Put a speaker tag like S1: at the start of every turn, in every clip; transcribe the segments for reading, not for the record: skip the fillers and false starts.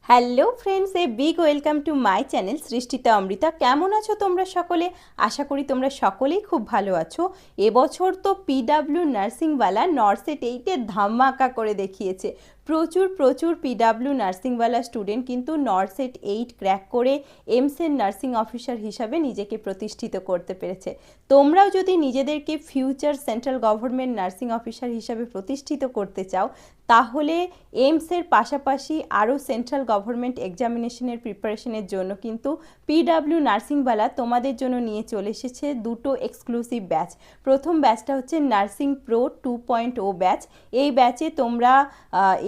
S1: Hello friends, a big welcome to my channel Srishtita Amrita. কেমন আছো তোমরা সকলে? আশা করি তোমরা সকলেই খুব ভালো আছো। এবছর তো পিডাব্লিউ নার্সিংওয়ালা নরসেট 8-এ ধামাকা করে দেখিয়েছে। প্রচুর প্রচুর পিডাব্লিউ নার্সিংওয়ালা স্টুডেন্ট কিন্তু নরসেট 8 ক্র্যাক করে এমসের নার্সিং অফিসার হিসাবে নিজেকে প্রতিষ্ঠিত করতে পেরেছে। তোমরাও যদি নিজেদেরকে future central government nursing officer হিসাবে প্রতিষ্ঠিত করতে চাও, তাহলে এইমসের পাশাপাশি আরও সেন্ট্রাল গভর্নমেন্ট এক্সামিনেশনের প্রিপারেশনের জন্য কিন্তু পিডাব্লিউ নার্সিংওয়ালা তোমাদের জন্য নিয়ে চলে এসেছে দুটো এক্সক্লুসিভ ব্যাচ। প্রথম ব্যাচটা হচ্ছে নার্সিং প্রো 2.0 ব্যাচ। এই ব্যাচে তোমরা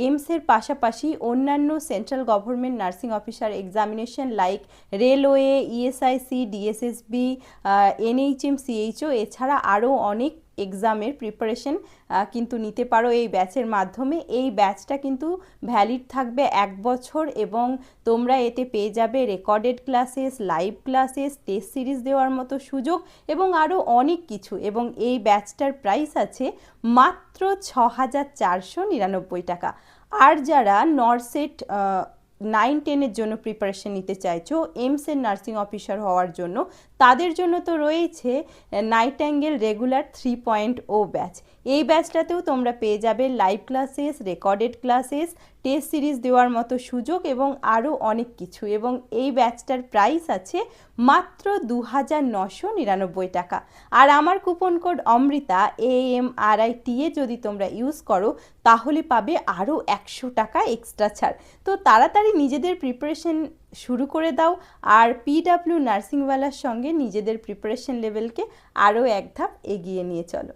S1: এইমসের পাশাপাশি অন্যান্য central government nursing officer examination like railway, ESIC, DSSB, NHM, CHO এছাড়া আরও অনেক এক্সামের প্রিপারেশন কিন্তু নিতে পারো এই ব্যাচের মাধ্যমে। এই ব্যাচটা কিন্তু ভ্যালিড থাকবে 1 বছর এবং তোমরা এতে পেয়ে যাবে recorded classes, live classes, test series দেওয়ার মতো সুযোগ এবং আরও অনেক কিছু। এবং এই ব্যাচটার প্রাইস আছে মাত্র 6,499 টাকা। আর যারা নরসেট 9-10-এর জন্য প্রিপারেশন নিতে চাইছো এমসের নার্সিং অফিসার হওয়ার জন্য, তাদের জন্য তো রয়েছে নাইটাঙ্গেল রেগুলার 3.0 ব্যাচ। এই ব্যাচটাতেও তোমরা পেয়ে যাবে live classes, recorded classes, test series দেওয়ার মতো সুযোগ এবং আরও অনেক কিছু। এবং এই ব্যাচটার প্রাইস আছে মাত্র 2,999 টাকা। আর আমার কুপন কোড অমৃতা AMRITA যদি তোমরা ইউজ করো তাহলে পাবে আরও 100 টাকা এক্সট্রা ছাড়। তো তাড়াতাড়ি নিজেদের প্রিপারেশন শুরু করে দাও আর পিডাব্লিউ নার্সিংওয়ালার সঙ্গে নিজেদের প্রিপারেশন লেভেলকে আরও এক ধাপ এগিয়ে নিয়ে চলো।